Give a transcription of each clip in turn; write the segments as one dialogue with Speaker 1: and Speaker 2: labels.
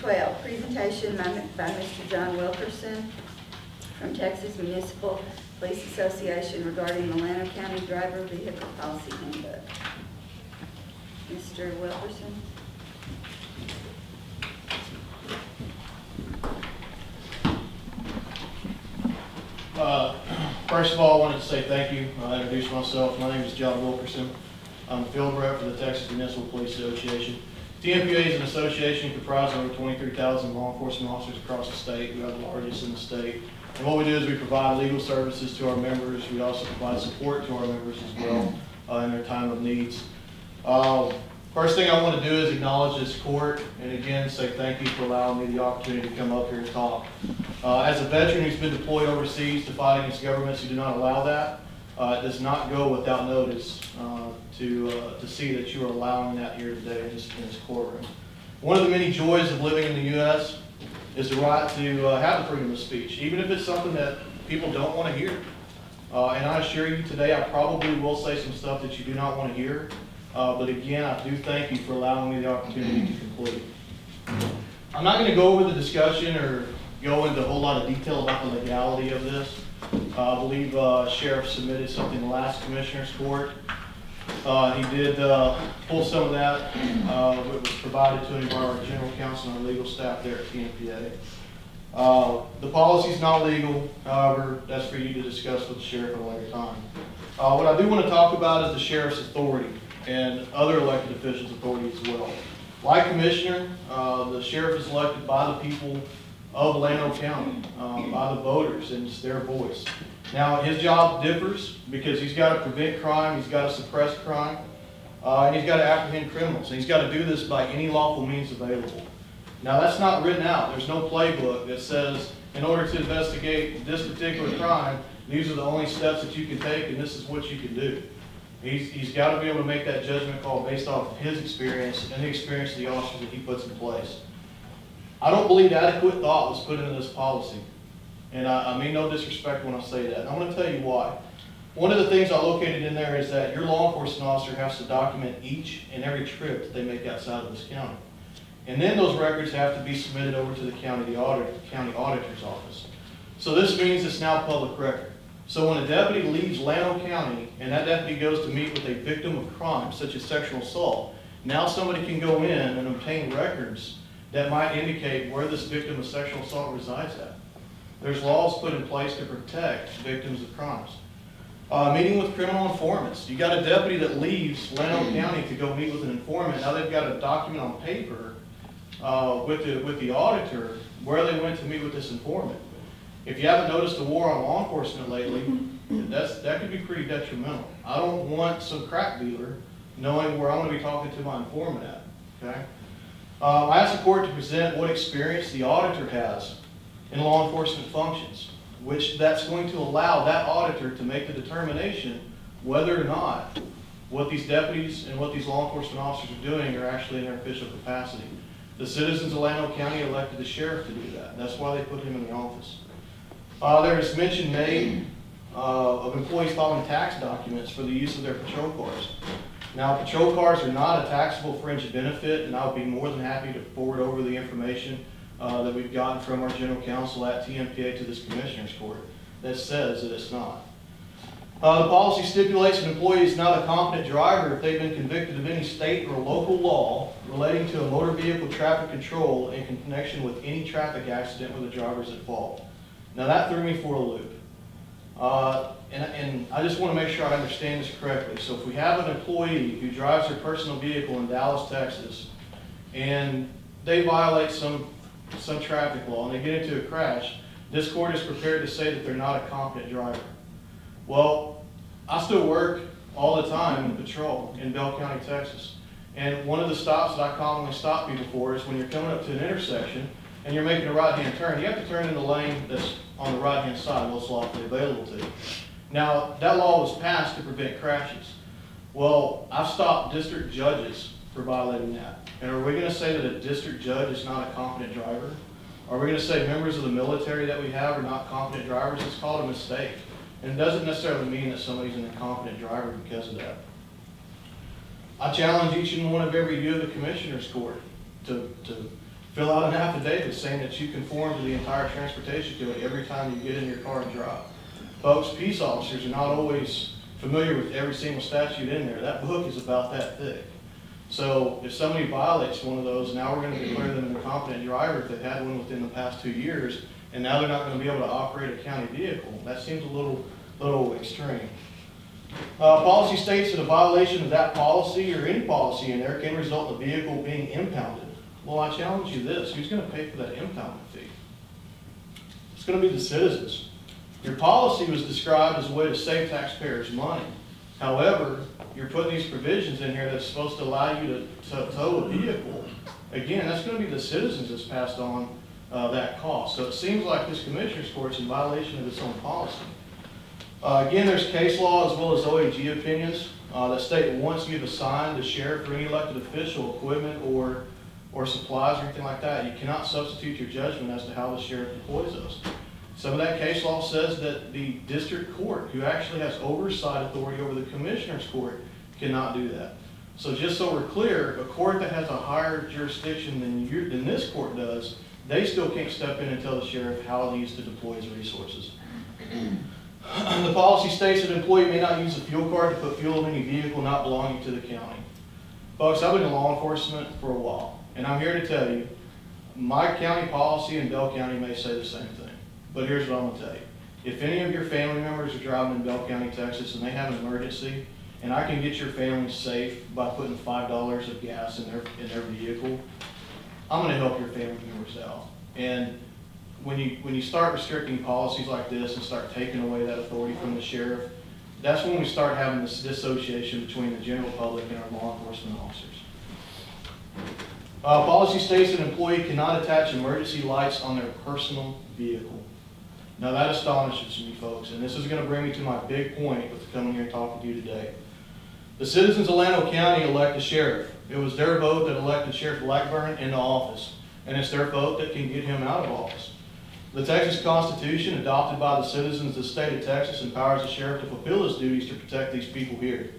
Speaker 1: 12, presentation by Mr. John Wilkerson from Texas Municipal Police Association regarding the Llano County Driver Vehicle Policy Handbook. Mr. Wilkerson.
Speaker 2: First of all, I wanted to say thank you. I'll introduce myself. My name is John Wilkerson. I'm the field rep for the Texas Municipal Police Association. TMPA is an association comprised of over 23,000 law enforcement officers across the state. We are the largest in the state. And what we do is we provide legal services to our members. We also provide support to our members as well in their time of needs. First thing I want to do is acknowledge this court and again say thank you for allowing me the opportunity to come up here and talk. As a veteran who's been deployed overseas to fight against governments who do not allow that, it does not go without notice to see that you are allowing that here today in this courtroom. One of the many joys of living in the U.S. is the right to have the freedom of speech, even if it's something that people don't want to hear. And I assure you today I probably will say some stuff that you do not want to hear. But again, I do thank you for allowing me the opportunity to complete. I'm not going to go over the discussion or go into a whole lot of detail about the legality of this. I believe Sheriff submitted something last Commissioner's Court. He did pull some of that. It was provided to him by our General Counsel and our legal staff there at TMPA. The policy is not legal, however, that's for you to discuss with the Sheriff at a later time. What I do want to talk about is the Sheriff's authority and other elected officials' authority as well. Like Commissioner, the Sheriff is elected by the people of Llano County, by the voters, and it's their voice. Now, his job differs because he's got to prevent crime, he's got to suppress crime, and he's got to apprehend criminals. And he's got to do this by any lawful means available. Now, that's not written out. There's no playbook that says, in order to investigate this particular crime, these are the only steps that you can take, and this is what you can do. He's got to be able to make that judgment call based off of his experience and the experience of the officers that he puts in place. I don't believe adequate thought was put into this policy. And I mean no disrespect when I say that. And I'm going to tell you why. One of the things I located in there is that your law enforcement officer has to document each and every trip that they make outside of this county. And then those records have to be submitted over to the county auditor's office. So this means it's now public record. So when a deputy leaves Llano County and that deputy goes to meet with a victim of crime, such as sexual assault, now somebody can go in and obtain records that might indicate where this victim of sexual assault resides at. There's laws put in place to protect victims of crimes. Meeting with criminal informants. You got a deputy that leaves Llano County to go meet with an informant. Now they've got a document on paper with the auditor where they went to meet with this informant. If you haven't noticed the war on law enforcement lately, that could be pretty detrimental. I don't want some crack dealer knowing where I'm going to be talking to my informant at. Okay? I asked the court to present what experience the auditor has in law enforcement functions, which that's going to allow that auditor to make the determination whether or not what these deputies and what these law enforcement officers are doing are actually in their official capacity. The citizens of Llano County elected the sheriff to do that. That's why they put him in the office. There is mention made of employees filing tax documents for the use of their patrol cars. Now, patrol cars are not a taxable fringe benefit, and I'll be more than happy to forward over the information that we've gotten from our general counsel at TMPA to this Commissioner's Court that says that it's not. The policy stipulates an employee is not a competent driver if they've been convicted of any state or local law relating to a motor vehicle traffic control in connection with any traffic accident where the driver is at fault. Now that threw me for a loop. And I just want to make sure I understand this correctly. So if we have an employee who drives their personal vehicle in Dallas, Texas, and they violate some traffic law and they get into a crash, this court is prepared to say that they're not a competent driver. Well, I still work all the time in patrol in Bell County, Texas. And one of the stops that I commonly stop people for is when you're coming up to an intersection and you're making a right-hand turn, you have to turn in the lane that's on the right-hand side, most lawfully available to you. Now, that law was passed to prevent crashes. Well, I've stopped district judges for violating that. And are we going to say that a district judge is not a competent driver? Are we going to say members of the military that we have are not competent drivers? It's called a mistake. And it doesn't necessarily mean that somebody's an incompetent driver because of that. I challenge each and one of every you of the Commissioner's Court to fill out an affidavit saying that you conform to the entire transportation code every time you get in your car and drive. Folks, peace officers are not always familiar with every single statute in there. That book is about that thick. So if somebody violates one of those, now we're going to declare them an incompetent driver if they've had one within the past 2 years, and now they're not going to be able to operate a county vehicle. That seems a little extreme. Policy states that a violation of that policy or any policy in there can result in the vehicle being impounded. Well, I challenge you this. Who's going to pay for that impounding fee? It's going to be the citizens. Your policy was described as a way to save taxpayers money. However, you're putting these provisions in here that's supposed to allow you to tow a vehicle. Again, that's going to be the citizens that's passed on that cost. So it seems like this Commissioner's Court's in violation of its own policy. Again, there's case law as well as OAG opinions that state that once you've assigned the sheriff or any elected official equipment or supplies or anything like that, you cannot substitute your judgment as to how the sheriff deploys those. Some of that case law says that the district court, who actually has oversight authority over the Commissioner's Court, cannot do that. So just so we're clear, a court that has a higher jurisdiction than this court does, they still can't step in and tell the sheriff how he needs to deploy his resources. The policy states that an employee may not use a fuel card to put fuel in any vehicle not belonging to the county. Folks, I've been in law enforcement for a while, and I'm here to tell you, my county policy in Bell County may say the same thing. But here's what I'm going to tell you. If any of your family members are driving in Bell County, Texas, and they have an emergency, and I can get your family safe by putting $5 of gas in their vehicle, I'm going to help your family members out. And when you start restricting policies like this and start taking away that authority from the sheriff, that's when we start having this dissociation between the general public and our law enforcement officers. Policy states that an employee cannot attach emergency lights on their personal vehicle. Now that astonishes me, folks, and this is going to bring me to my big point with coming here and talking to you today. The citizens of Llano County elect a sheriff. It was their vote that elected Sheriff Blackburn into office, and it's their vote that can get him out of office. The Texas Constitution, adopted by the citizens of the state of Texas, empowers the sheriff to fulfill his duties to protect these people here.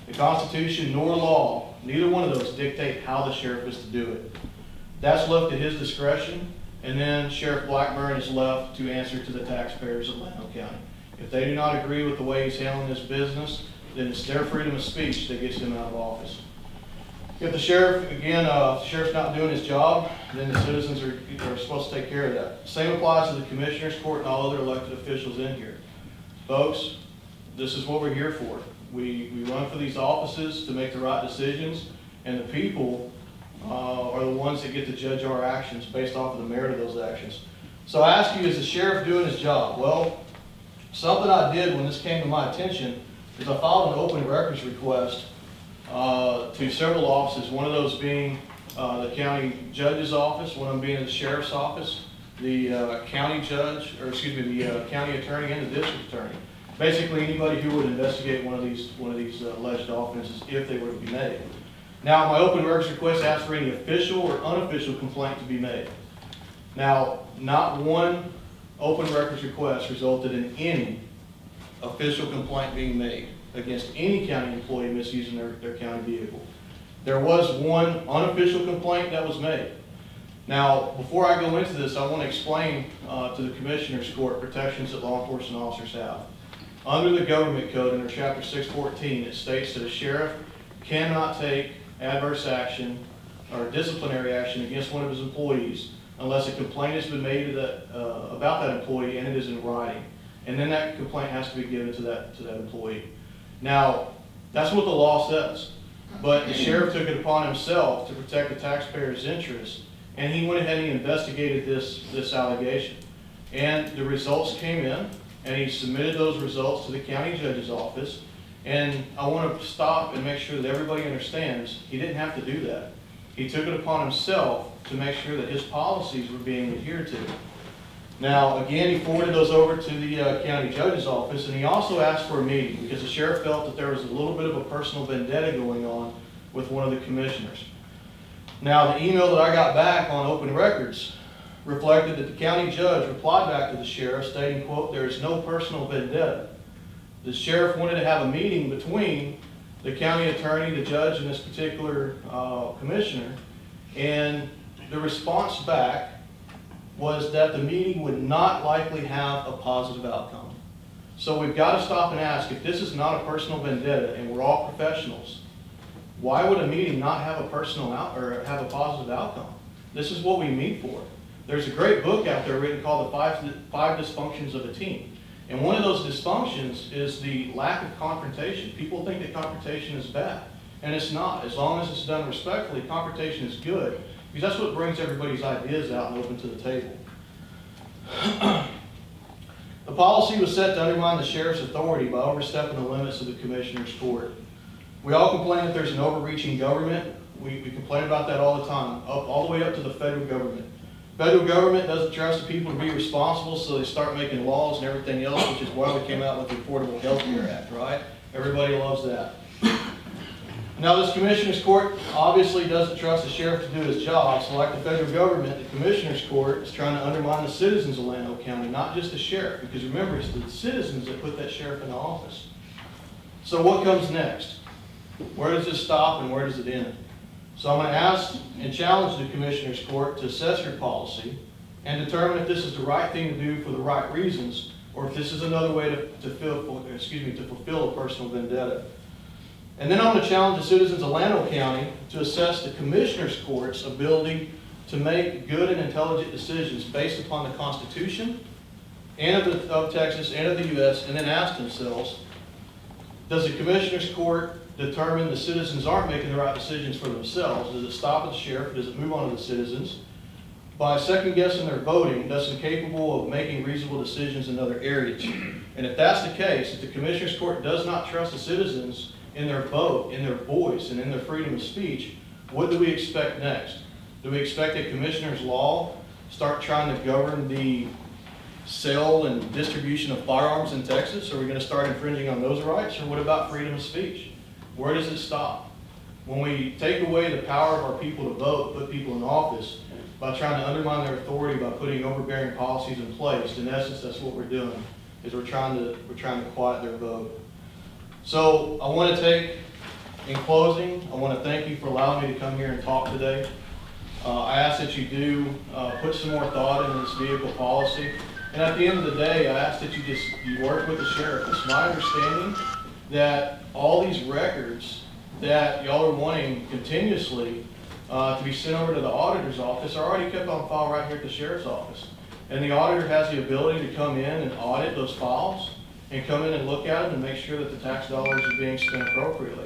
Speaker 2: The Constitution nor law, neither one of those dictate how the sheriff is to do it. That's left at his discretion. And then Sheriff Blackburn is left to answer to the taxpayers of Llano County. If they do not agree with the way he's handling this business, then it's their freedom of speech that gets him out of office. If the sheriff, again, if the sheriff's not doing his job, then the citizens are supposed to take care of that. Same applies to the Commissioner's Court and all other elected officials in here. Folks, this is what we're here for. We run for these offices to make the right decisions, and the people are the ones that get to judge our actions based off of the merit of those actions. So I ask you, is the sheriff doing his job? Well, something I did when this came to my attention is I filed an open records request to several offices, one of those being the county judge's office, one of them being the sheriff's office, the county judge, or excuse me, the county attorney and the district attorney. Basically anybody who would investigate one of these alleged offenses if they were to be made. Now, my open records request asks for any official or unofficial complaint to be made. Now, not one open records request resulted in any official complaint being made against any county employee misusing their county vehicle. There was one unofficial complaint that was made. Now, before I go into this, I want to explain to the Commissioner's Court protections that law enforcement officers have. Under the Government Code, under Chapter 614, it states that a sheriff cannot take adverse action or disciplinary action against one of his employees unless a complaint has been made about that employee and it is in writing. And then that complaint has to be given to that employee. Now, that's what the law says. But the sheriff took it upon himself to protect the taxpayer's interests, and he went ahead and he investigated this allegation. And the results came in, and he submitted those results to the county judge's office. And I want to stop and make sure that everybody understands he didn't have to do that. He took it upon himself to make sure that his policies were being adhered to. Now, again, he forwarded those over to the county judge's office, and he also asked for a meeting because the sheriff felt that there was a little bit of a personal vendetta going on with one of the commissioners. Now, the email that I got back on open records reflected that the county judge replied back to the sheriff stating, quote, "There is no personal vendetta." The sheriff wanted to have a meeting between the county attorney, the judge, and this particular commissioner, and the response back was that the meeting would not likely have a positive outcome. So we've got to stop and ask, if this is not a personal vendetta and we're all professionals, why would a meeting not have a have a positive outcome? This is what we meet for. There's a great book out there written called The Five Dysfunctions of a Team. And one of those dysfunctions is the lack of confrontation. People think that confrontation is bad, and it's not. As long as it's done respectfully, confrontation is good, because that's what brings everybody's ideas out and open to the table. The policy was set to undermine the sheriff's authority by overstepping the limits of the commissioner's court. We all complain that there's an overreaching government. We complain about that all the time, all the way up to the federal government. Federal government doesn't trust the people to be responsible, so they start making laws and everything else, which is why we came out with the Affordable Health Care Act, right? Everybody loves that. Now, this commissioner's court obviously doesn't trust the sheriff to do his job, so like the federal government, the commissioner's court is trying to undermine the citizens of Llano County, not just the sheriff, because remember, it's the citizens that put that sheriff in the office. So what comes next? Where does this stop and where does it end? So I'm going to ask and challenge the Commissioner's Court to assess your policy and determine if this is the right thing to do for the right reasons, or if this is another way to fulfill a personal vendetta. And then I'm going to challenge the citizens of Llano County to assess the Commissioner's Court's ability to make good and intelligent decisions based upon the Constitution and of Texas and of the U.S., and then ask themselves, does the Commissioner's Court determine the citizens aren't making the right decisions for themselves? Does it stop at the sheriff? Does it move on to the citizens? By second guessing their voting, thus incapable of making reasonable decisions in other areas. And if that's the case, if the Commissioner's Court does not trust the citizens in their vote, in their voice, and in their freedom of speech, what do we expect next? Do we expect a commissioner's law start trying to govern the sale and distribution of firearms in Texas? Are we going to start infringing on those rights? Or what about freedom of speech? Where does it stop? When we take away the power of our people to vote, put people in office, by trying to undermine their authority by putting overbearing policies in place, in essence, that's what we're doing, is we're trying to quiet their vote. So I want to take, in closing, I want to thank you for allowing me to come here and talk today. I ask that you do put some more thought into this vehicle policy. And at the end of the day, I ask that you work with the sheriff. It's my understanding that all these records that y'all are wanting continuously to be sent over to the auditor's office are already kept on file right here at the sheriff's office. And the auditor has the ability to come in and audit those files and come in and look at them and make sure that the tax dollars are being spent appropriately.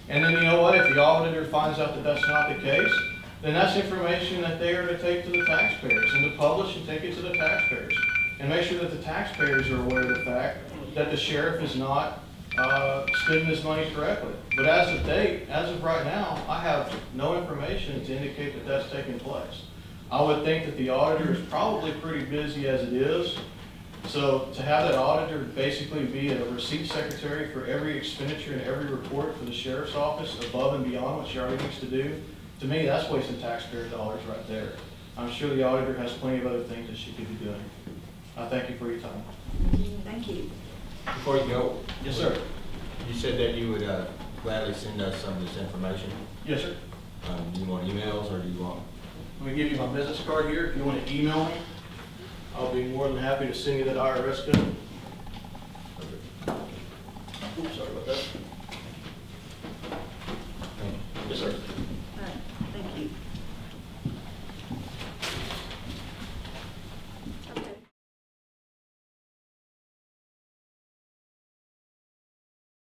Speaker 2: And then, you know what, if the auditor finds out that that's not the case, then that's information that they are to take to the taxpayers and to publish and take it to the taxpayers. And make sure that the taxpayers are aware of the fact that the sheriff is not spending his money correctly. But as of right now, I have no information to indicate that that's taking place. I would think that the auditor is probably pretty busy as it is. So to have that auditor basically be a receipt secretary for every expenditure and every report for the sheriff's office above and beyond what she already needs to do, to me, that's wasting taxpayer dollars right there. I'm sure the auditor has plenty of other things that she could be doing. I thank you for your time.
Speaker 1: Thank you.
Speaker 3: Before you go.
Speaker 2: Yes, sir.
Speaker 3: You said that you would gladly send us some of this information.
Speaker 2: Yes, sir.
Speaker 3: Do you want emails or do you want?
Speaker 2: Let me give you my business card here. If you want to email me, I'll be more than happy to send you that IRS code. Oops, sorry about that.